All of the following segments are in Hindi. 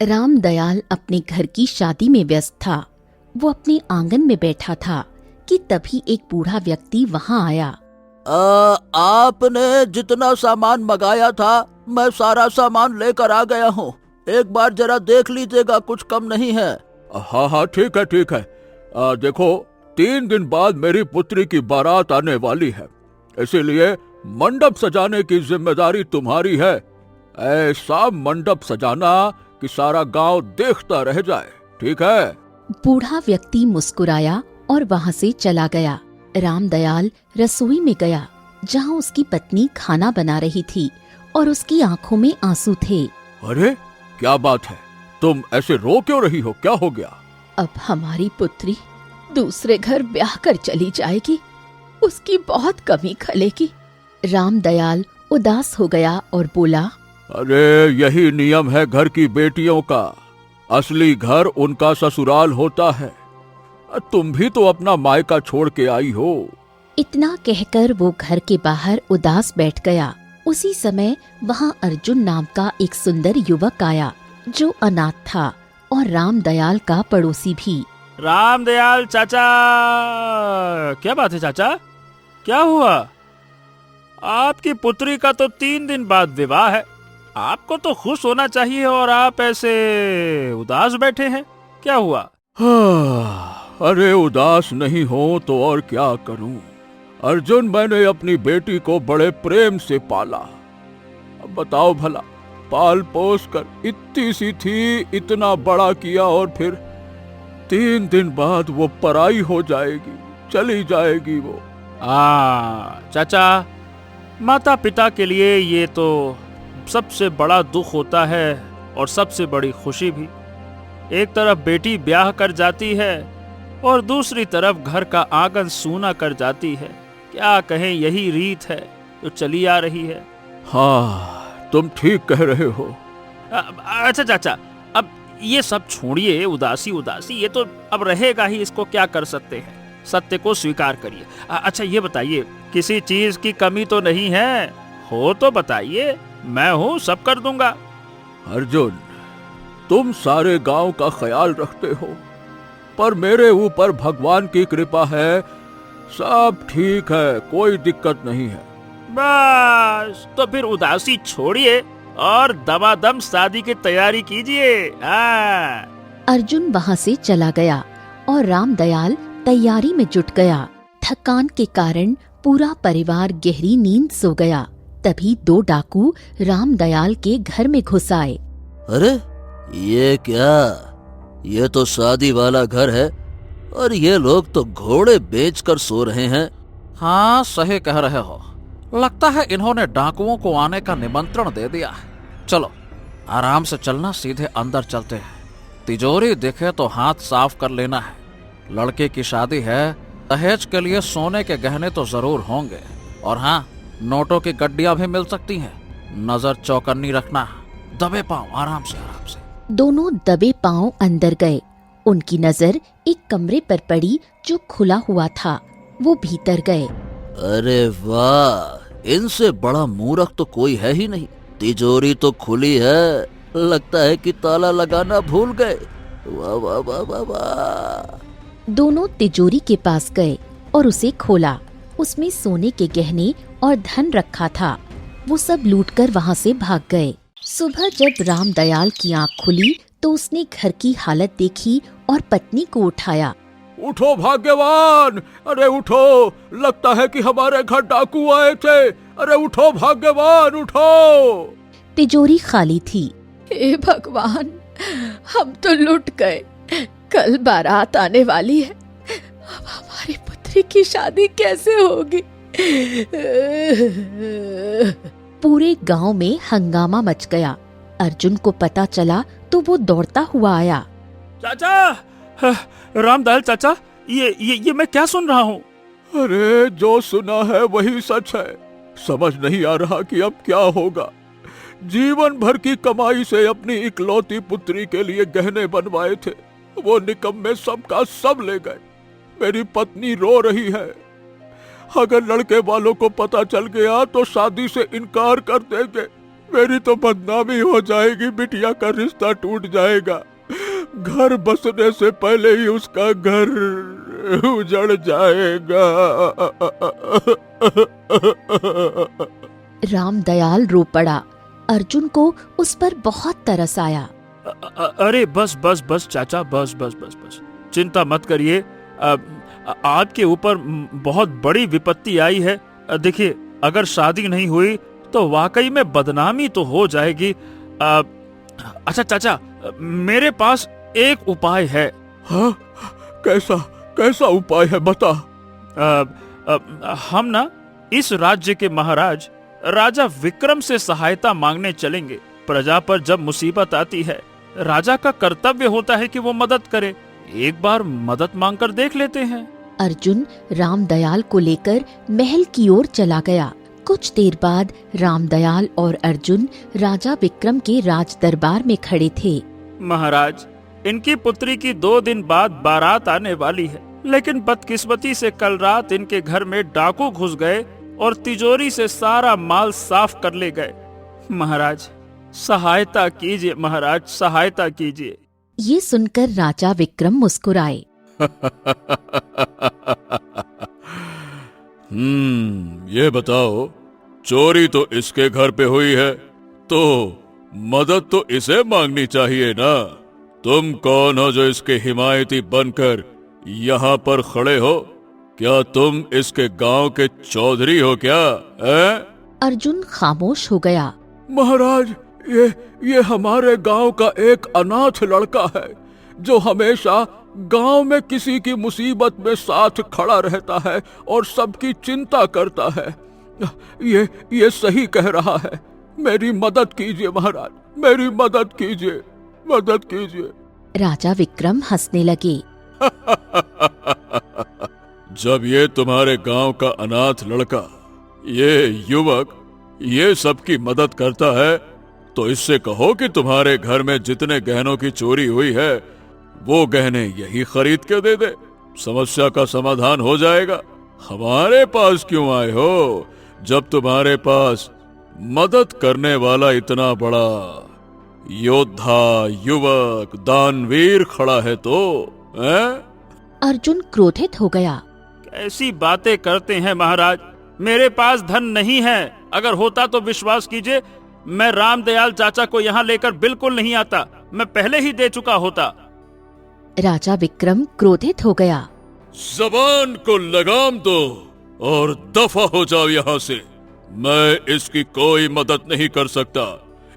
रामदयाल अपने घर की शादी में व्यस्त था। वो अपने आंगन में बैठा था कि तभी एक बूढ़ा व्यक्ति वहां आया। आपने जितना सामान मंगाया था मैं सारा सामान लेकर आ गया हूँ। एक बार जरा देख लीजिएगा, कुछ कम नहीं है। हाँ हाँ ठीक है ठीक है। देखो 3 दिन बाद मेरी पुत्री की बारात आने वाली है, इसीलिए मंडप सजाने की जिम्मेदारी तुम्हारी है। ऐसा मंडप सजाना कि सारा गांव देखता रह जाए, ठीक है? बूढ़ा व्यक्ति मुस्कुराया और वहां से चला गया। रामदयाल रसोई में गया जहां उसकी पत्नी खाना बना रही थी और उसकी आंखों में आंसू थे। अरे क्या बात है, तुम ऐसे रो क्यों रही हो, क्या हो गया? अब हमारी पुत्री दूसरे घर ब्याह कर चली जाएगी, उसकी बहुत कमी खलेगी। रामदयाल उदास हो गया और बोला, अरे यही नियम है घर की बेटियों का, असली घर उनका ससुराल होता है। तुम भी तो अपना मायका छोड़ के आई हो। इतना कहकर वो घर के बाहर उदास बैठ गया। उसी समय वहां अर्जुन नाम का एक सुंदर युवक आया जो अनाथ था और रामदयाल का पड़ोसी भी। रामदयाल चाचा, क्या बात है चाचा, क्या हुआ? आपकी पुत्री का तो 3 दिन बाद विवाह है, आपको तो खुश होना चाहिए और आप ऐसे उदास बैठे हैं, क्या हुआ? अरे उदास नहीं हो तो और क्या करूं अर्जुन, मैंने अपनी बेटी को बड़े प्रेम से पाला। अब बताओ भला, पाल पोस कर इतनी सी थी, इतना बड़ा किया और फिर 3 दिन बाद वो पराई हो जाएगी, चली जाएगी वो। चाचा, माता पिता के लिए ये तो सबसे बड़ा दुख होता है और सबसे बड़ी खुशी भी। एक तरफ बेटी ब्याह कर जाती है और दूसरी तरफ घर का आंगन सूना कर जाती है। क्या कहें, यही रीत है जो चली आ रही है। हाँ तुम ठीक कह रहे हो। अच्छा चाचा, अब ये सब छोड़िए, उदासी उदासी ये तो अब रहेगा ही, इसको क्या कर सकते हैं, सत्य को स्वीकार करिए। अच्छा ये बताइए, किसी चीज की कमी तो नहीं है? हो तो बताइए, मैं हूँ, सब कर दूंगा। अर्जुन, तुम सारे गांव का ख्याल रखते हो, पर मेरे ऊपर भगवान की कृपा है, सब ठीक है, कोई दिक्कत नहीं है। बस तो फिर उदासी छोड़िए और दमादम शादी की तैयारी कीजिए। अर्जुन वहां से चला गया और रामदयाल तैयारी में जुट गया। थकान के कारण पूरा परिवार गहरी नींद सो गया। तभी 2 डाकू रामदयाल के घर में घुस आए। अरे ये क्या, ये तो शादी वाला घर है और ये लोग तो घोड़े बेचकर सो रहे हैं। हाँ सही कह रहे हो, लगता है इन्होंने डाकुओं को आने का निमंत्रण दे दिया है। चलो आराम से चलना, सीधे अंदर चलते हैं। तिजोरी दिखे तो हाथ साफ कर लेना है। लड़के की शादी है, दहेज के लिए सोने के गहने तो जरूर होंगे, और हाँ नोटों की गड्डियां भी मिल सकती हैं। नजर चौकन्नी रखना, दबे पांव, आराम से आराम से। दोनों दबे पांव अंदर गए। उनकी नजर एक कमरे पर पड़ी जो खुला हुआ था। वो भीतर गए। अरे वाह, इनसे बड़ा मूर्ख तो कोई है ही नहीं। तिजोरी तो खुली है, लगता है कि ताला लगाना भूल गए। वाह वाह वाह वाह वाह। दोनों तिजोरी के पास गए और उसे खोला। उसमें सोने के गहने और धन रखा था। वो सब लूटकर वहां से भाग गए। सुबह जब रामदयाल की आंख खुली तो उसने घर की हालत देखी और पत्नी को उठाया। उठो भाग्यवान, अरे उठो, लगता है कि हमारे घर डाकू आए थे। अरे उठो भाग्यवान, उठो। तिजोरी खाली थी। हे भगवान, हम तो लुट गए। कल बारात आने वाली है, अब हमारी पुत्री की शादी कैसे होगी? पूरे गांव में हंगामा मच गया। अर्जुन को पता चला तो वो दौड़ता हुआ आया। चाचा, रामदयाल चाचा, ये मैं क्या सुन रहा हूँ? अरे जो सुना है वही सच है, समझ नहीं आ रहा कि अब क्या होगा। जीवन भर की कमाई से अपनी इकलौती पुत्री के लिए गहने बनवाए थे, वो निकम्मे सबका सब ले गए। मेरी पत्नी रो रही है। अगर लड़के वालों को पता चल गया तो शादी से इनकार कर देंगे। मेरी तो बदनामी हो जाएगी, बिटिया का रिश्ता टूट जाएगा, घर बसने से पहले ही उसका घर उजड़ जाएगा। रामदयाल रो पड़ा। अर्जुन को उस पर बहुत तरस आया। अरे बस बस बस चाचा, बस बस बस बस, चिंता मत करिए। आपके ऊपर बहुत बड़ी विपत्ति आई है। देखिए, अगर शादी नहीं हुई तो वाकई में बदनामी तो हो जाएगी। अच्छा चाचा, मेरे पास एक उपाय है। हाँ, कैसा कैसा उपाय है, बता। हम ना इस राज्य के महाराज राजा विक्रम से सहायता मांगने चलेंगे। प्रजा पर जब मुसीबत आती है, राजा का कर्तव्य होता है कि वो मदद करे। एक बार मदद मांगकर देख लेते हैं। अर्जुन रामदयाल को लेकर महल की ओर चला गया। कुछ देर बाद रामदयाल और अर्जुन राजा विक्रम के राज दरबार में खड़े थे। महाराज, इनकी पुत्री की 2 दिन बाद बारात आने वाली है, लेकिन बदकिस्मती से कल रात इनके घर में डाकू घुस गए और तिजोरी से सारा माल साफ कर ले गए। महाराज, सहायता कीजिए, महाराज सहायता कीजिए। ये सुनकर राजा विक्रम मुस्कुराए। ये बताओ, चोरी तो इसके घर पे हुई है, तो मदद तो इसे मांगनी चाहिए ना। तुम कौन हो जो इसके हिमायती बनकर यहाँ पर खड़े हो? क्या तुम इसके गांव के चौधरी हो क्या? अर्जुन खामोश हो गया। महाराज, ये हमारे गांव का एक अनाथ लड़का है जो हमेशा गांव में किसी की मुसीबत में साथ खड़ा रहता है और सबकी चिंता करता है। ये सही कह रहा है। मेरी मदद कीजिए महाराज, मेरी मदद कीजिए, मदद कीजिए। राजा विक्रम हंसने लगे। जब ये तुम्हारे गांव का अनाथ लड़का, ये युवक, ये सबकी मदद करता है, तो इससे कहो कि तुम्हारे घर में जितने गहनों की चोरी हुई है वो गहने यही खरीद के दे दे। समस्या का समाधान हो जाएगा। हमारे पास क्यों आए हो जब तुम्हारे पास मदद करने वाला इतना बड़ा योद्धा, युवक, दानवीर खड़ा है तो? अर्जुन क्रोधित हो गया। कैसी बातें करते हैं महाराज, मेरे पास धन नहीं है। अगर होता तो विश्वास कीजिए, मैं रामदयाल चाचा को यहाँ लेकर बिल्कुल नहीं आता। मैं पहले ही दे चुका होता। राजा विक्रम क्रोधित हो गया। जबान को लगाम दो और दफा हो जाओ यहाँ से। मैं इसकी कोई मदद नहीं कर सकता।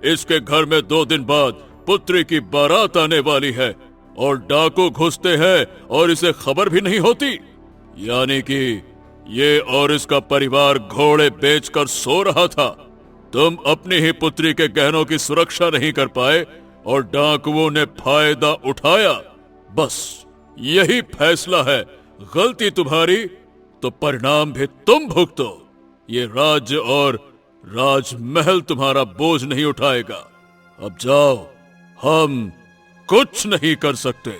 इसके घर में 2 दिन बाद पुत्री की बारात आने वाली है और डाकू घुसते हैं और इसे खबर भी नहीं होती। यानी कि ये और इसका परिवार घोड़े बेचकर सो रहा था। तुम अपनी ही पुत्री के गहनों की सुरक्षा नहीं कर पाए और डाकुओं ने फायदा उठाया। बस यही फैसला है। गलती तुम्हारी तो परिणाम भी तुम भुगतो। ये राज्य और राजमहल तुम्हारा बोझ नहीं उठाएगा। अब जाओ, हम कुछ नहीं कर सकते।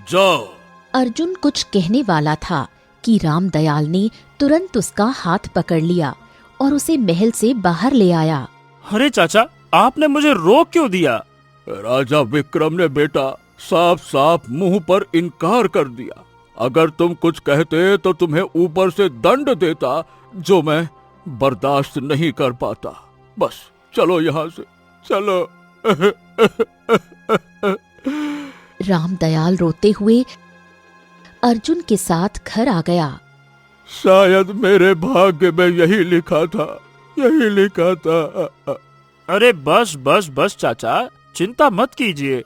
जाओ। अर्जुन कुछ कहने वाला था कि रामदयाल ने तुरंत उसका हाथ पकड़ लिया और उसे महल से बाहर ले आया। अरे चाचा, आपने मुझे रोक क्यों दिया? राजा विक्रम ने बेटा साफ साफ मुंह पर इनकार कर दिया। अगर तुम कुछ कहते तो तुम्हें ऊपर से दंड देता, जो मैं बर्दाश्त नहीं कर पाता। बस चलो यहाँ से, चलो। रामदयाल रोते हुए अर्जुन के साथ घर आ गया। शायद मेरे भाग्य में यही लिखा था, यही लिखा था। अरे बस बस बस चाचा, चिंता मत कीजिए।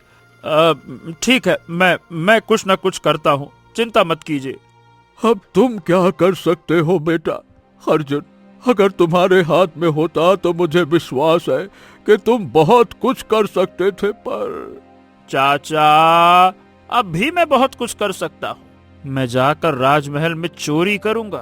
ठीक है, मैं कुछ न कुछ करता हूँ, चिंता मत कीजिए। अब तुम क्या कर सकते हो बेटा? अर्जुन, अगर तुम्हारे हाथ में होता तो मुझे विश्वास है कि तुम बहुत कुछ कर सकते थे, पर चाचा, अब भी मैं बहुत कुछ कर सकता हूँ। मैं जाकर राजमहल में चोरी करूंगा।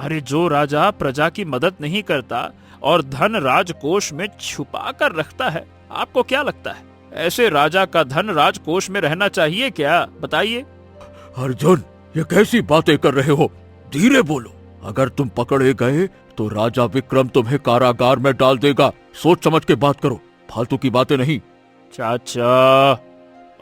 अरे जो राजा प्रजा की मदद नहीं करता और धन राजकोष में छुपा कर रखता है, आपको क्या लगता है ऐसे राजा का धन राजकोष में रहना चाहिए क्या? बताइए। अर्जुन, ये कैसी बातें कर रहे हो? धीरे बोलो। अगर तुम पकड़े गए तो राजा विक्रम तुम्हें कारागार में डाल देगा। सोच समझ के बात करो, फालतू की बातें नहीं। चाचा,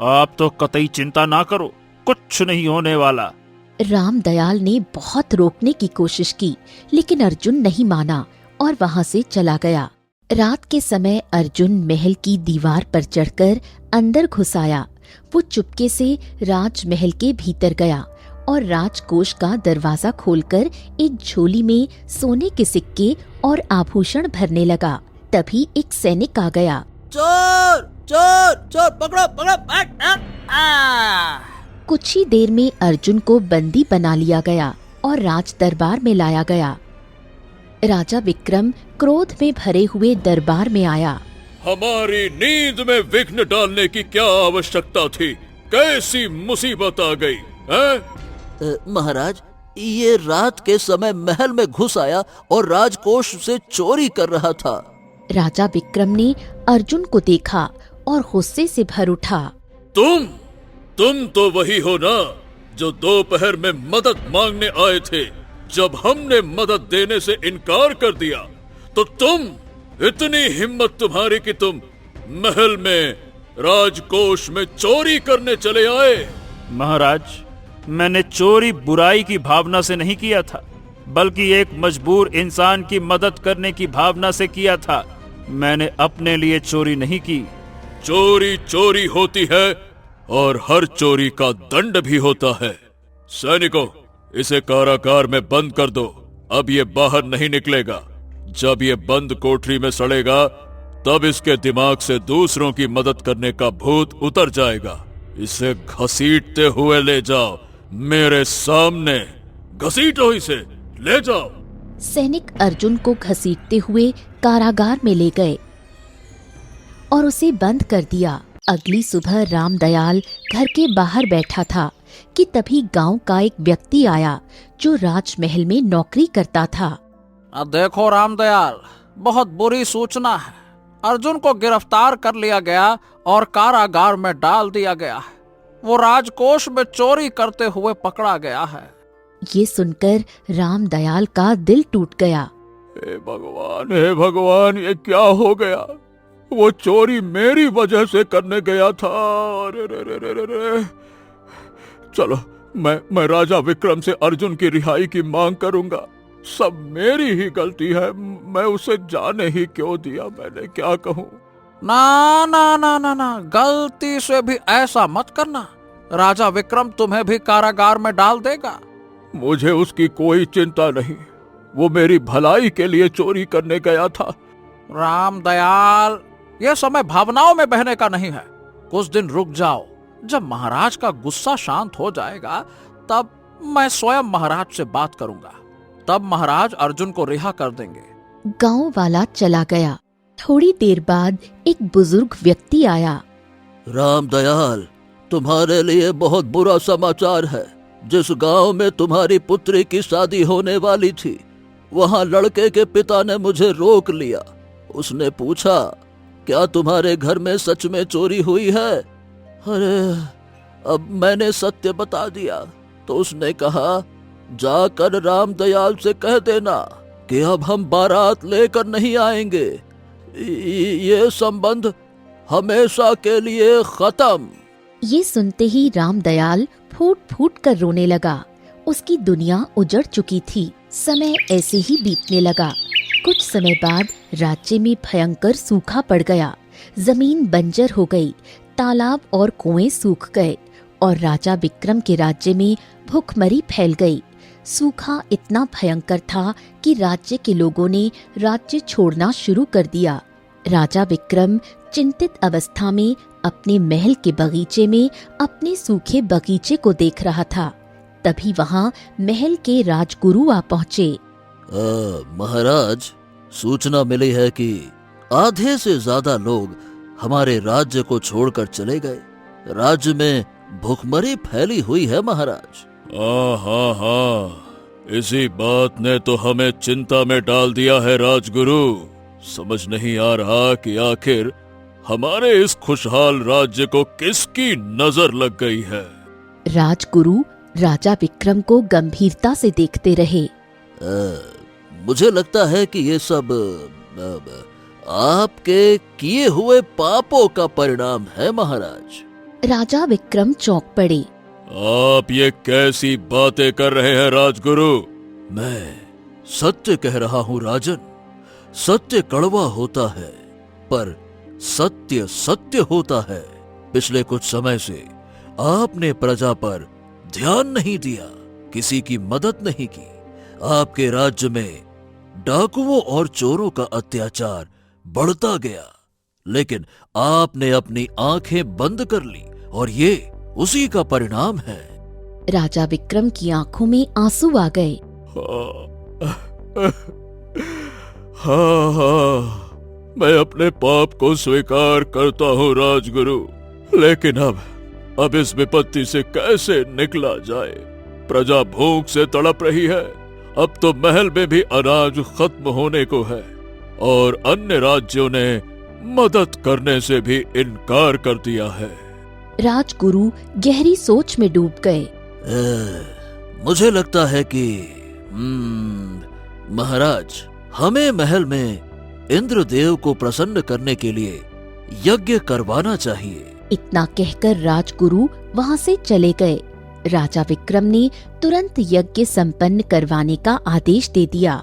आप तो कतई चिंता ना करो, कुछ नहीं होने वाला। रामदयाल ने बहुत रोकने की कोशिश की, लेकिन अर्जुन नहीं माना और वहां से चला गया। रात के समय अर्जुन महल की दीवार पर चढ़कर अंदर घुस आया। वो चुपके से राजमहल के भीतर गया और राजकोष का दरवाजा खोलकर एक झोली में सोने के सिक्के और आभूषण भरने लगा। तभी एक सैनिक आ गया। चोर चोर चोर, पकड़ो पकड़ो। कुछ ही देर में अर्जुन को बंदी बना लिया गया और राज दरबार में लाया गया। राजा विक्रम क्रोध में भरे हुए दरबार में आया। हमारी नींद में विघ्न डालने की क्या आवश्यकता थी? कैसी मुसीबत आ गई है? महाराज, ये रात के समय महल में घुस आया और राजकोष से चोरी कर रहा था। राजा विक्रम ने अर्जुन को देखा और गुस्से से भर उठा। तुम तो वही हो ना जो दोपहर में मदद मांगने आए थे। जब हमने मदद देने से इनकार कर दिया तो इतनी हिम्मत तुम्हारी कि तुम महल में राजकोष में चोरी करने चले आए। महाराज, मैंने चोरी बुराई की भावना से नहीं किया था, बल्कि एक मजबूर इंसान की मदद करने की भावना से किया था। मैंने अपने लिए चोरी नहीं की। चोरी चोरी होती है और हर चोरी का दंड भी होता है। सैनिकों, इसे कारागार में बंद कर दो। अब ये बाहर नहीं निकलेगा। जब ये बंद कोठरी में सड़ेगा तब इसके दिमाग से दूसरों की मदद करने का भूत उतर जाएगा। इसे घसीटते हुए ले जाओ मेरे सामने। घसीटो, इसे ले जाओ। सैनिक अर्जुन को घसीटते हुए कारागार में ले गए और उसे बंद कर दिया। अगली सुबह रामदयाल घर के बाहर बैठा था कि तभी गांव का एक व्यक्ति आया जो राजमहल में नौकरी करता था। देखो रामदयाल, बहुत बुरी सूचना है। अर्जुन को गिरफ्तार कर लिया गया और कारागार में डाल दिया गया है। वो राजकोष में चोरी करते हुए पकड़ा गया है। ये सुनकर रामदयाल का दिल टूट गया। हे भगवान, ये क्या हो गया? वो चोरी मेरी वजह से करने गया था। अरे रे रे रे रे। चलो, मैं राजा विक्रम से अर्जुन की रिहाई की मांग करूंगा। सब मेरी ही गलती है। मैं उसे जाने ही क्यों दिया? मैंने क्या कहूँ? ना ना ना ना ना, गलती से भी ऐसा मत करना। राजा विक्रम तुम्हें भी कारागार में डाल देगा। मुझे उसकी कोई चिंता नहीं। वो मेरी भलाई के लिए चोरी करने गया था। रामदयाल, यह समय भावनाओं में बहने का नहीं है। कुछ दिन रुक जाओ। जब महाराज का गुस्सा शांत हो जाएगा तब मैं स्वयं महाराज से बात करूंगा। तब महाराज अर्जुन को रिहा कर देंगे। गांव वाला चला गया। थोड़ी देर बाद एक बुजुर्ग व्यक्ति आया। रामदयाल, तुम्हारे लिए बहुत बुरा समाचार है। जिस गांव में तुम्हारी पुत्री की शादी होने वाली थी, वहां लड़के के पिता ने मुझे रोक लिया। उसने पूछा, क्या तुम्हारे घर में सच में चोरी हुई है? अरे, अब मैंने सत्य बता दिया तो उसने कहा, जाकर रामदयाल से कह देना कि अब हम बारात लेकर नहीं आएंगे। ये संबंध हमेशा के लिए खत्म। ये सुनते ही रामदयाल फूट फूट कर रोने लगा। उसकी दुनिया उजड़ चुकी थी। समय ऐसे ही बीतने लगा। कुछ समय बाद राज्य में भयंकर सूखा पड़ गया। जमीन बंजर हो गई, तालाब और कुएं सूख गए और राजा विक्रम के राज्य में भूखमरी फैल गई। सूखा इतना भयंकर था कि राज्य के लोगों ने राज्य छोड़ना शुरू कर दिया। राजा विक्रम चिंतित अवस्था में अपने महल के बगीचे में अपने सूखे बगीचे को देख रहा था। तभी वहां महल के राजगुरु आ पहुँचे। महाराज, सूचना मिली है कि आधे से ज्यादा लोग हमारे राज्य को छोड़कर चले गए। राज्य में भूखमरी फैली हुई है महाराज। हाँ, इसी बात ने तो हमें चिंता में डाल दिया है राजगुरु। समझ नहीं आ रहा कि आखिर हमारे इस खुशहाल राज्य को किसकी नजर लग गई है। राजगुरु राजा विक्रम को गंभीरता से देखते रहे। मुझे लगता है कि ये सब आपके किए हुए पापों का परिणाम है महाराज। राजा विक्रम चौंक पड़े। आप ये कैसी बातें कर रहे हैं राजगुरु? मैं सत्य कह रहा हूँ राजन। सत्य कड़वा होता है पर सत्य सत्य होता है। पिछले कुछ समय से आपने प्रजा पर ध्यान नहीं दिया, किसी की मदद नहीं की। आपके राज्य में डाकुओं और चोरों का अत्याचार बढ़ता गया, लेकिन आपने अपनी आंखें बंद कर ली और ये उसी का परिणाम है। राजा विक्रम की आंखों में आंसू आ गए। हाँ, मैं अपने पाप को स्वीकार करता हूँ राजगुरु, लेकिन अब इस विपत्ति से कैसे निकला जाए? प्रजा भूख से तड़प रही है। अब तो महल में भी अनाज खत्म होने को है और अन्य राज्यों ने मदद करने से भी इनकार कर दिया है। राजगुरु गहरी सोच में डूब गए। मुझे लगता है कि महाराज, हमें महल में इंद्रदेव को प्रसन्न करने के लिए यज्ञ करवाना चाहिए। इतना कहकर राजगुरु वहां से चले गए। राजा विक्रम ने तुरंत यज्ञ संपन्न करवाने का आदेश दे दिया।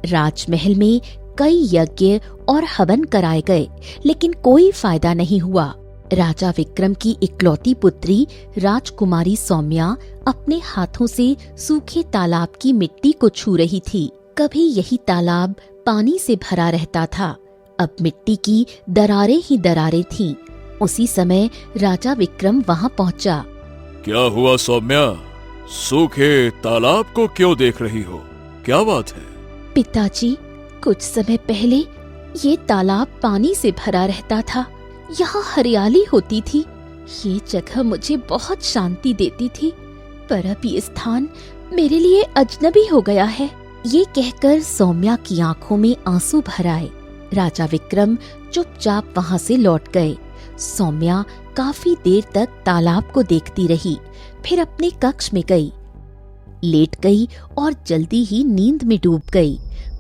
राजमहल में कई यज्ञ और हवन कराए गए, लेकिन कोई फायदा नहीं हुआ। राजा विक्रम की इकलौती पुत्री राजकुमारी सौम्या अपने हाथों से सूखे तालाब की मिट्टी को छू रही थी। कभी यही तालाब पानी से भरा रहता था, अब मिट्टी की दरारें ही दरारें थीं। उसी समय राजा विक्रम वहां पहुंचा। क्या हुआ सौम्या? सूखे तालाब को क्यों देख रही हो? क्या बात है? पिताजी, कुछ समय पहले ये तालाब पानी से भरा रहता था। यहाँ हरियाली होती थी। ये जगह मुझे बहुत शांति देती थी, पर अब ये स्थान मेरे लिए अजनबी हो गया है। ये कहकर सौम्या की आंखों में आंसू भर आए। राजा विक्रम चुपचाप वहां से लौट गए। सौम्या काफी देर तक तालाब को देखती रही, फिर अपने कक्ष में गई, लेट गई और जल्दी ही नींद में डूब गई।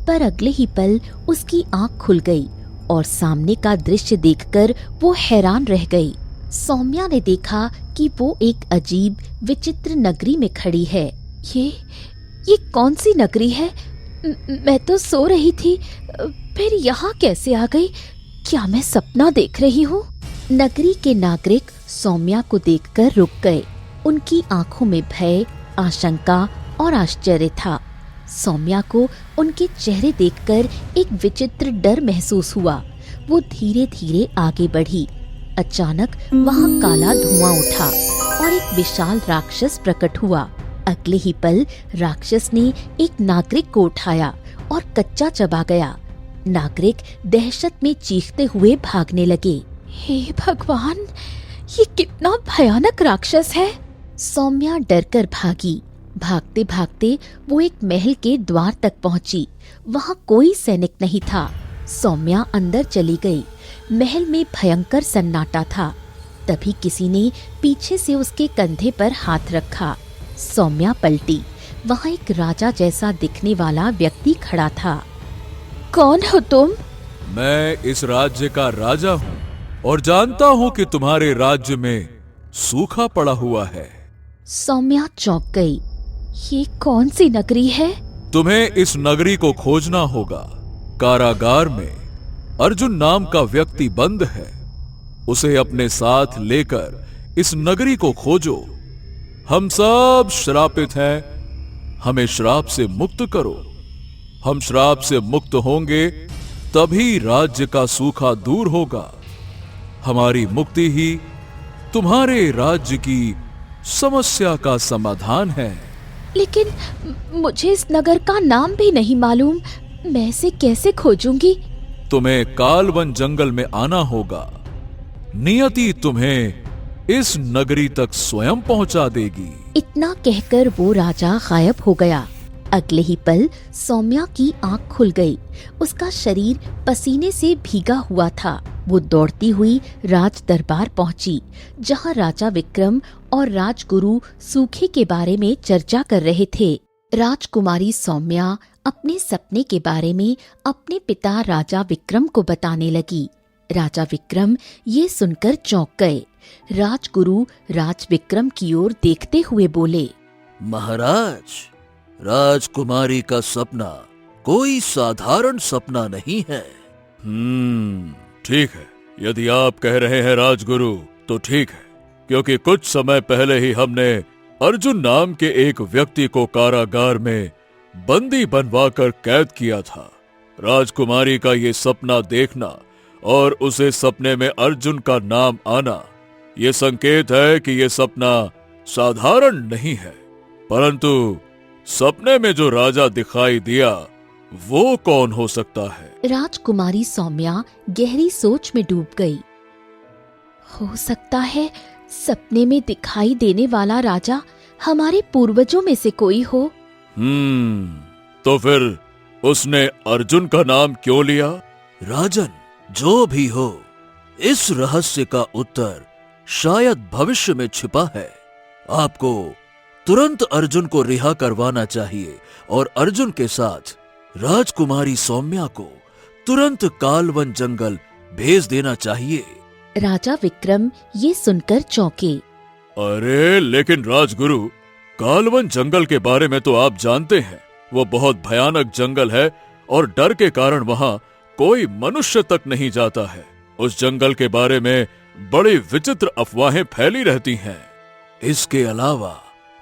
पर अगले ही पल उसकी आंख खुल गई और सामने का दृश्य देखकर वो हैरान रह गई। सौम्या ने देखा कि वो एक अजीब विचित्र नगरी में खड़ी है। ये कौन सी नगरी है? मैं तो सो रही थी, फिर यहाँ कैसे आ गई? क्या मैं सपना देख रही हूँ? नगरी के नागरिक सौम्या को देखकर रुक गए। उनकी आंखों में भय, आशंका और आश्चर्य था। सौम्या को उनके चेहरे देखकर एक विचित्र डर महसूस हुआ। वो धीरे धीरे आगे बढ़ी। अचानक वहाँ काला धुआं उठा और एक विशाल राक्षस प्रकट हुआ। अगले ही पल राक्षस ने एक नागरिक को उठाया और कच्चा चबा गया। नागरिक दहशत में चीखते हुए भागने लगे। हे भगवान, ये कितना भयानक राक्षस है! सौम्या डरकर भागी। भागते भागते वो एक महल के द्वार तक पहुंची। वहाँ कोई सैनिक नहीं था। सौम्या अंदर चली गई। महल में भयंकर सन्नाटा था। तभी किसी ने पीछे से उसके कंधे पर हाथ रखा। सौम्या पलटी। वहाँ एक राजा जैसा दिखने वाला व्यक्ति खड़ा था। कौन हो तुम? मैं इस राज्य का राजा हूँ और जानता हूँ कि तुम्हारे राज्य में सूखा पड़ा हुआ है। सौम्या चौंक गई। ये कौन सी नगरी है? तुम्हें इस नगरी को खोजना होगा। कारागार में अर्जुन नाम का व्यक्ति बंद है। उसे अपने साथ लेकर इस नगरी को खोजो। हम सब श्रापित हैं, हमें श्राप से मुक्त करो। हम श्राप से मुक्त होंगे तभी राज्य का सूखा दूर होगा। हमारी मुक्ति ही तुम्हारे राज्य की समस्या का समाधान है। लेकिन मुझे इस नगर का नाम भी नहीं मालूम। मैं इसे कैसे खोजूंगी? तुम्हें कालवन जंगल में आना होगा। नियति तुम्हें इस नगरी तक स्वयं पहुंचा देगी। इतना कहकर वो राजा गायब हो गया। अगले ही पल सौम्या की आंख खुल गई। उसका शरीर पसीने से भीगा हुआ था। वो दौड़ती हुई राज दरबार पहुंची, जहां राजा विक्रम और राजगुरु सूखे के बारे में चर्चा कर रहे थे। राजकुमारी सौम्या अपने सपने के बारे में अपने पिता राजा विक्रम को बताने लगी। राजा विक्रम ये सुनकर चौंक गए। राजगुरु राज विक्रम की ओर देखते हुए बोले, महाराज, राजकुमारी का सपना कोई साधारण सपना नहीं है। ठीक है, यदि आप कह रहे हैं राजगुरु तो ठीक है, क्योंकि कुछ समय पहले ही हमने अर्जुन नाम के एक व्यक्ति को कारागार में बंदी बनवाकर कैद किया था। राजकुमारी का ये सपना देखना और उसे सपने में अर्जुन का नाम आना, ये संकेत है कि ये सपना साधारण नहीं है। परंतु सपने में जो राजा दिखाई दिया वो कौन हो सकता है? राजकुमारी सौम्या गहरी सोच में डूब गई। हो सकता है सपने में दिखाई देने वाला राजा हमारे पूर्वजों में से कोई हो। तो फिर उसने अर्जुन का नाम क्यों लिया? राजन, जो भी हो, इस रहस्य का उत्तर शायद भविष्य में छिपा है। आपको तुरंत अर्जुन को रिहा करवाना चाहिए और अर्जुन के साथ राजकुमारी सौम्या को तुरंत कालवन जंगल भेज देना चाहिए। राजा विक्रम ये सुनकर चौंके। अरे लेकिन राजगुरु, कालवन जंगल के बारे में तो आप जानते हैं, वो बहुत भयानक जंगल है और डर के कारण वहाँ कोई मनुष्य तक नहीं जाता है। उस जंगल के बारे में बड़ी विचित्र अफवाहें फैली रहती हैं। इसके अलावा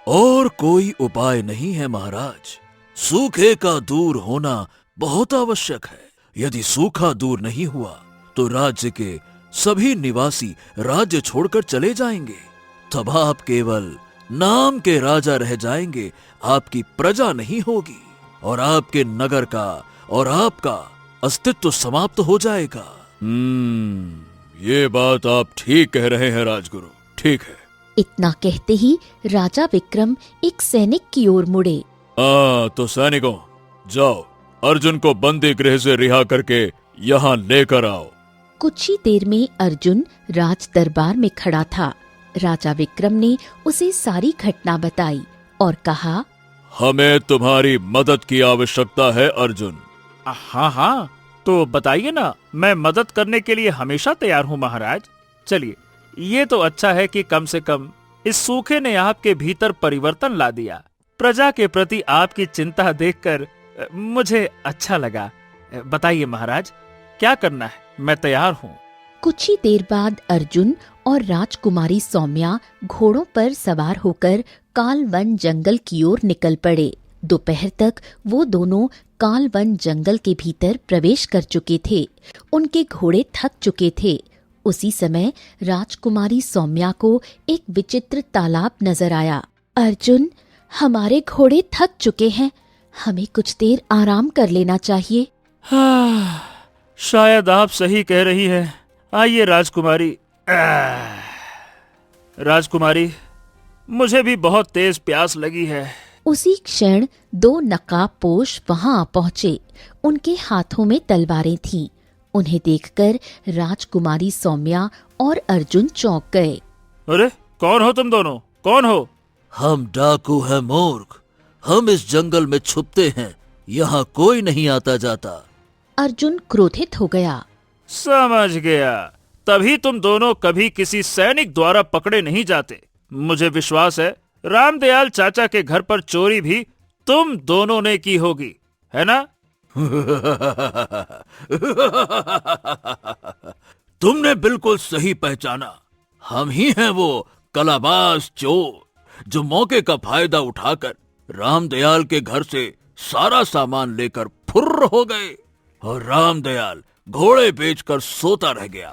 और कोई उपाय नहीं है महाराज। सूखे का दूर होना बहुत आवश्यक है। यदि सूखा दूर नहीं हुआ तो राज्य के सभी निवासी राज्य छोड़कर चले जाएंगे। तब आप केवल नाम के राजा रह जाएंगे, आपकी प्रजा नहीं होगी और आपके नगर का और आपका अस्तित्व समाप्त हो जाएगा। ये बात आप ठीक कह रहे हैं राजगुरु, ठीक है। इतना कहते ही राजा विक्रम एक सैनिक की ओर मुड़े। तो सैनिकों, जाओ अर्जुन को बंदी गृह से रिहा करके यहाँ लेकर आओ। कुछ ही देर में अर्जुन राज दरबार में खड़ा था। राजा विक्रम ने उसे सारी घटना बताई और कहा, हमें तुम्हारी मदद की आवश्यकता है अर्जुन। हाँ हाँ, तो बताइए ना, मैं मदद करने के लिए हमेशा तैयार हूँ महाराज। चलिए, ये तो अच्छा है कि कम से कम इस सूखे ने आपके भीतर परिवर्तन ला दिया। प्रजा के प्रति आपकी चिंता देखकर मुझे अच्छा लगा। बताइए महाराज, क्या करना है? मैं तैयार हूँ। कुछ ही देर बाद अर्जुन और राजकुमारी सौम्या घोड़ों पर सवार होकर कालवन जंगल की ओर निकल पड़े। दोपहर तक वो दोनों कालवन जंगल के भीतर प्रवेश कर चुके थे। उनके घोड़े थक चुके थे। उसी समय राजकुमारी सौम्या को एक विचित्र तालाब नजर आया। अर्जुन, हमारे घोड़े थक चुके हैं, हमें कुछ देर आराम कर लेना चाहिए। शायद आप सही कह रही हैं। आइए राजकुमारी। राजकुमारी, मुझे भी बहुत तेज प्यास लगी है। उसी क्षण दो नकाबपोश वहां आ पहुंचे। उनके हाथों में तलवारें थीं। उन्हें देखकर राजकुमारी सौम्या और अर्जुन चौंक गए। अरे, कौन हो तुम दोनों? कौन हो? हम डाकू हैं मूर्ख। हम इस जंगल में छुपते हैं, यहाँ कोई नहीं आता जाता। अर्जुन क्रोधित हो गया। समझ गया, तभी तुम दोनों कभी किसी सैनिक द्वारा पकड़े नहीं जाते। मुझे विश्वास है रामदयाल चाचा के घर पर चोरी भी तुम दोनों ने की होगी, है ना? तुमने बिल्कुल सही पहचाना। हम ही हैं वो कलाबाज चोर जो मौके का फायदा उठाकर रामदयाल के घर से सारा सामान लेकर फुर्र हो गए और रामदयाल घोड़े बेचकर सोता रह गया।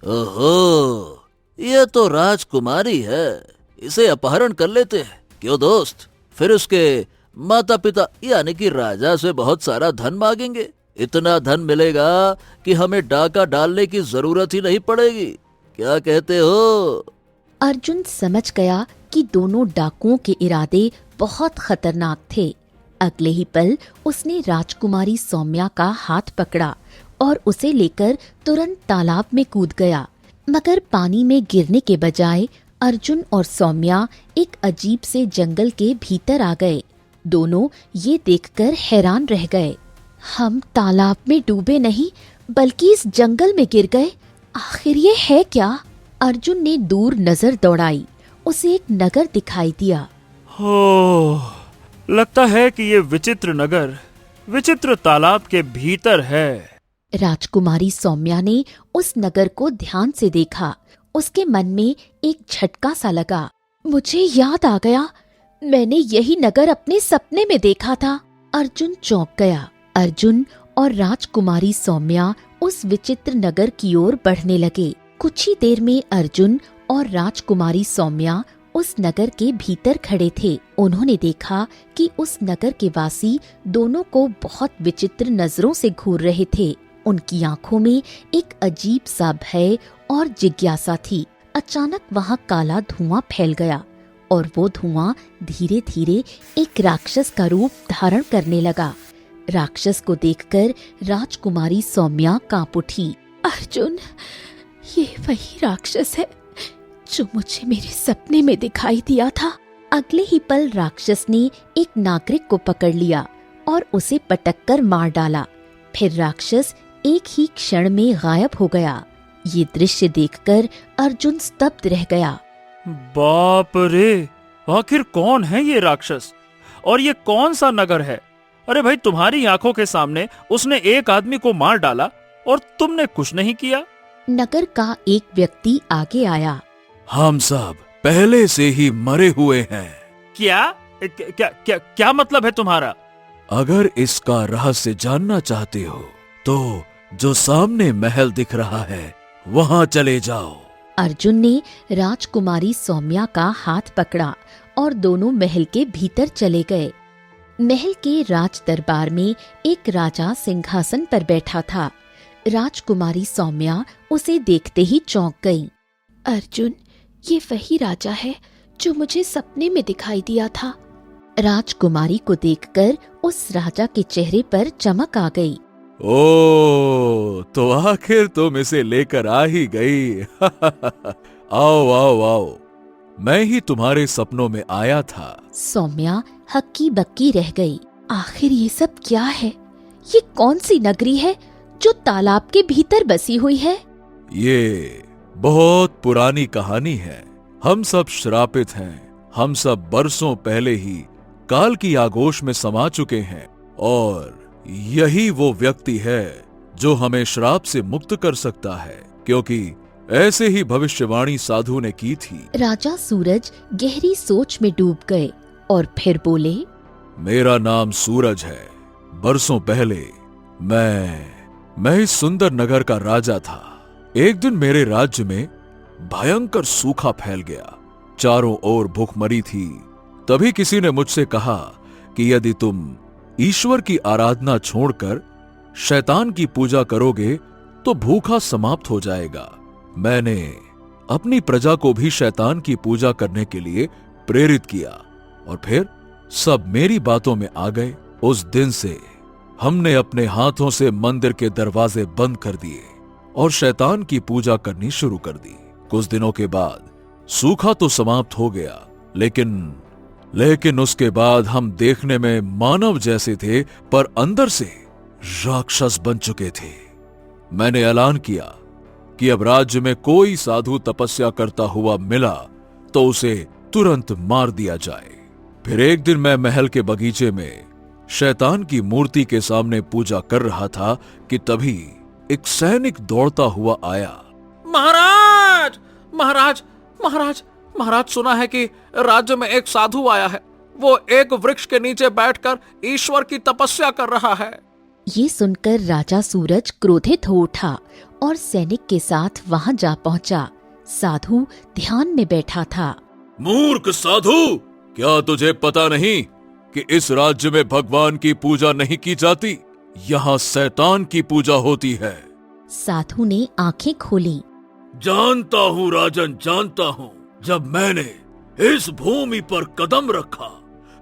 ओहो, ये तो राजकुमारी है, इसे अपहरण कर लेते हैं। क्यों दोस्त? फिर उसके माता पिता यानी कि राजा से बहुत सारा धन मांगेंगे। इतना धन मिलेगा कि हमें डाका डालने की जरूरत ही नहीं पड़ेगी। क्या कहते हो? अर्जुन समझ गया कि दोनों डाकुओं के इरादे बहुत खतरनाक थे। अगले ही पल उसने राजकुमारी सौम्या का हाथ पकड़ा और उसे लेकर तुरंत तालाब में कूद गया। मगर पानी में गिरने के बजाय अर्जुन और सौम्या एक अजीब से जंगल के भीतर आ गए। दोनों ये देखकर हैरान रह गए। हम तालाब में डूबे नहीं बल्कि इस जंगल में गिर गए। आखिर ये है क्या? अर्जुन ने दूर नजर दौड़ाई। उसे एक नगर दिखाई दिया। हो, लगता है कि ये विचित्र नगर विचित्र तालाब के भीतर है। राजकुमारी सौम्या ने उस नगर को ध्यान से देखा। उसके मन में एक झटका सा लगा। मुझे याद आ गया, मैंने यही नगर अपने सपने में देखा था। अर्जुन चौंक गया। अर्जुन और राजकुमारी सौम्या उस विचित्र नगर की ओर बढ़ने लगे। कुछ ही देर में अर्जुन और राजकुमारी सौम्या उस नगर के भीतर खड़े थे। उन्होंने देखा कि उस नगर के वासी दोनों को बहुत विचित्र नजरों से घूर रहे थे। उनकी आंखों में एक अजीब सा भय और जिज्ञासा थी। अचानक वहाँ काला धुआं फैल गया और वो धुआं धीरे धीरे एक राक्षस का रूप धारण करने लगा। राक्षस को देखकर राजकुमारी सौम्या कांप उठी। अर्जुन, ये वही राक्षस है जो मुझे मेरे सपने में दिखाई दिया था। अगले ही पल राक्षस ने एक नागरिक को पकड़ लिया और उसे पटककर मार डाला। फिर राक्षस एक ही क्षण में गायब हो गया। ये दृश्य देखकर अर्जुन स्तब्ध रह गया। बाप रे, आखिर कौन है ये राक्षस और ये कौन सा नगर है? अरे भाई, तुम्हारी आंखों के सामने उसने एक आदमी को मार डाला और तुमने कुछ नहीं किया। नगर का एक व्यक्ति आगे आया। हम सब पहले से ही मरे हुए हैं। क्या क्या क्या क्या मतलब है तुम्हारा? अगर इसका रहस्य जानना चाहते हो तो जो सामने महल दिख रहा है वहाँ चले जाओ। अर्जुन ने राजकुमारी सौम्या का हाथ पकड़ा और दोनों महल के भीतर चले गए। महल के राज दरबार में एक राजा सिंहासन पर बैठा था। राजकुमारी सौम्या उसे देखते ही चौंक गई। अर्जुन, ये वही राजा है जो मुझे सपने में दिखाई दिया था। राजकुमारी को देखकर उस राजा के चेहरे पर चमक आ गई। ओ, तो आखिर तुम इसे लेकर आ ही गई। आओ आओ आओ, मैं ही तुम्हारे सपनों में आया था। सौम्या हक्की बक्की रह गई। आखिर ये सब क्या है? ये कौन सी नगरी है जो तालाब के भीतर बसी हुई है? ये बहुत पुरानी कहानी है। हम सब श्रापित हैं। हम सब बरसों पहले ही काल की आगोश में समा चुके हैं और यही वो व्यक्ति है जो हमें श्राप से मुक्त कर सकता है, क्योंकि ऐसे ही भविष्यवाणी साधु ने की थी। राजा सूरज गहरी सोच में डूब गए और फिर बोले, मेरा नाम सूरज है। बरसों पहले मैं इस सुंदर नगर का राजा था। एक दिन मेरे राज्य में भयंकर सूखा फैल गया। चारों ओर भूखमरी थी। तभी किसी ने मुझसे कहा कि यदि तुम ईश्वर की आराधना छोड़कर शैतान की पूजा करोगे तो भूखा समाप्त हो जाएगा। मैंने अपनी प्रजा को भी शैतान की पूजा करने के लिए प्रेरित किया और फिर सब मेरी बातों में आ गए। उस दिन से हमने अपने हाथों से मंदिर के दरवाजे बंद कर दिए और शैतान की पूजा करनी शुरू कर दी। कुछ दिनों के बाद सूखा तो समाप्त हो गया, लेकिन उसके बाद हम देखने में मानव जैसे थे पर अंदर से राक्षस बन चुके थे। मैंने ऐलान किया कि अब राज्य में कोई साधु तपस्या करता हुआ मिला तो उसे तुरंत मार दिया जाए। फिर एक दिन मैं महल के बगीचे में शैतान की मूर्ति के सामने पूजा कर रहा था कि तभी एक सैनिक दौड़ता हुआ आया। महाराज महाराज महाराज महाराज, सुना है कि राज्य में एक साधु आया है। वो एक वृक्ष के नीचे बैठकर ईश्वर की तपस्या कर रहा है। ये सुनकर राजा सूरज क्रोधित हो उठा और सैनिक के साथ वहां जा पहुंचा। साधु ध्यान में बैठा था। मूर्ख साधु, क्या तुझे पता नहीं कि इस राज्य में भगवान की पूजा नहीं की जाती? यहाँ शैतान की पूजा होती है। साधु ने आंखें खोली। जानता हूँ राजन, जानता हूँ। जब मैंने इस भूमि पर कदम रखा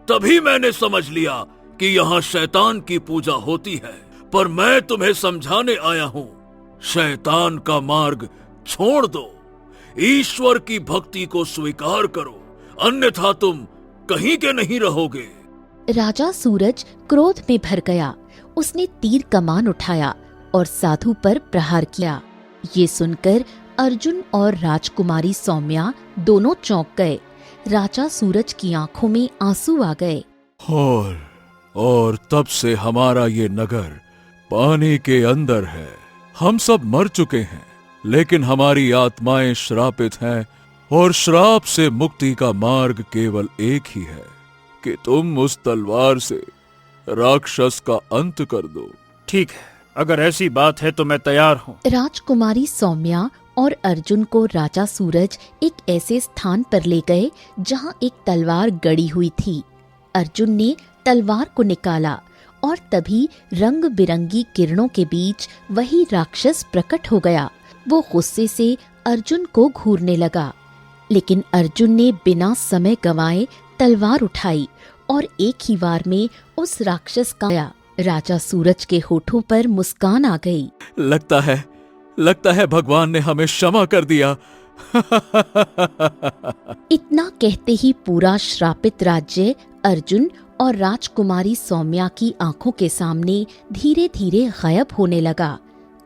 तभी मैंने समझ लिया कि यहाँ शैतान की पूजा होती है। पर मैं तुम्हें समझाने आया हूँ, शैतान का मार्ग छोड़ दो, ईश्वर की भक्ति को स्वीकार करो, अन्यथा तुम कहीं के नहीं रहोगे। राजा सूरज क्रोध में भर गया। उसने तीर कमान उठाया और साधु पर प्रहार किया। ये सुनकर अर्जुन और राजकुमारी सौम्या दोनों चौंक गए। राजा सूरज की आंखों में आंसू आ गए। और तब से हमारा ये नगर पानी के अंदर है। हम सब मर चुके हैं, लेकिन हमारी आत्माएं श्रापित हैं और श्राप से मुक्ति का मार्ग केवल एक ही है कि तुम उस तलवार से राक्षस का अंत कर दो। ठीक है, अगर ऐसी बात है तो मैं तैयार हूँ। राजकुमारी सौम्या और अर्जुन को राजा सूरज एक ऐसे स्थान पर ले गए जहाँ एक तलवार गड़ी हुई थी। अर्जुन ने तलवार को निकाला और तभी रंग बिरंगी किरणों के बीच वही राक्षस प्रकट हो गया। वो गुस्से से अर्जुन को घूरने लगा, लेकिन अर्जुन ने बिना समय गंवाए तलवार उठाई और एक ही वार में उस राक्षस का राजा सूरज के होठों पर मुस्कान आ गई। लगता है भगवान ने हमें क्षमा कर दिया। इतना कहते ही पूरा श्रापित राज्य अर्जुन और राजकुमारी सौम्या की आंखों के सामने धीरे धीरे गायब होने लगा।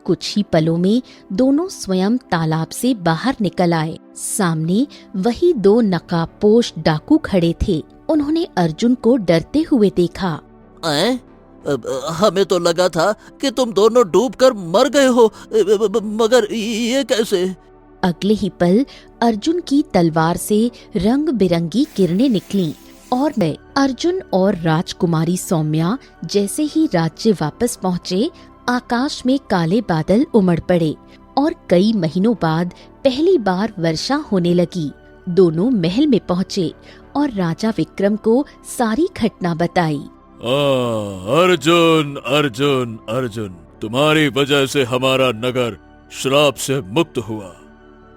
कुछ ही पलों में दोनों स्वयं तालाब से बाहर निकल आए। सामने वही दो नकाबपोश डाकू खड़े थे। उन्होंने अर्जुन को डरते हुए देखा। हमें तो लगा था कि तुम दोनों डूबकर मर गए हो, मगर ये कैसे? अगले ही पल अर्जुन की तलवार से रंग बिरंगी किरणें निकलीं और अर्जुन और राजकुमारी सौम्या जैसे ही राज्य वापस पहुँचे, आकाश में काले बादल उमड़ पड़े और कई महीनों बाद पहली बार वर्षा होने लगी। दोनों महल में पहुँचे और राजा विक्रम को सारी घटना बताई। अर्जुन अर्जुन अर्जुन, तुम्हारी वजह से हमारा नगर श्राप से मुक्त हुआ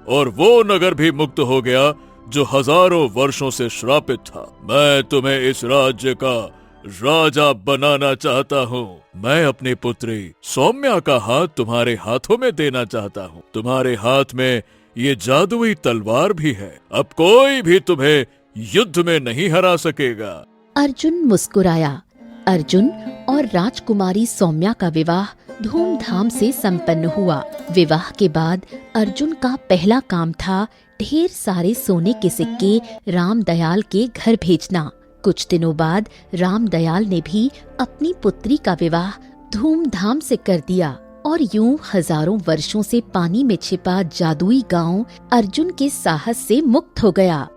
और वो नगर भी मुक्त हो गया जो हजारों वर्षों से श्रापित था। मैं तुम्हें इस राज्य का राजा बनाना चाहता हूँ। मैं अपनी पुत्री सौम्या का हाथ तुम्हारे हाथों में देना चाहता हूँ। तुम्हारे हाथ में ये जादुई तलवार भी है। अब कोई भी तुम्हें युद्ध में नहीं हरा सकेगा। अर्जुन मुस्कुराया। अर्जुन और राजकुमारी सौम्या का विवाह धूमधाम से संपन्न हुआ। विवाह के बाद अर्जुन का पहला काम था ढेर सारे सोने के सिक्के रामदयाल के घर भेजना। कुछ दिनों बाद रामदयाल ने भी अपनी पुत्री का विवाह धूमधाम से कर दिया और यूं हजारों वर्षों से पानी में छिपा जादुई गांव अर्जुन के साहस से मुक्त हो गया।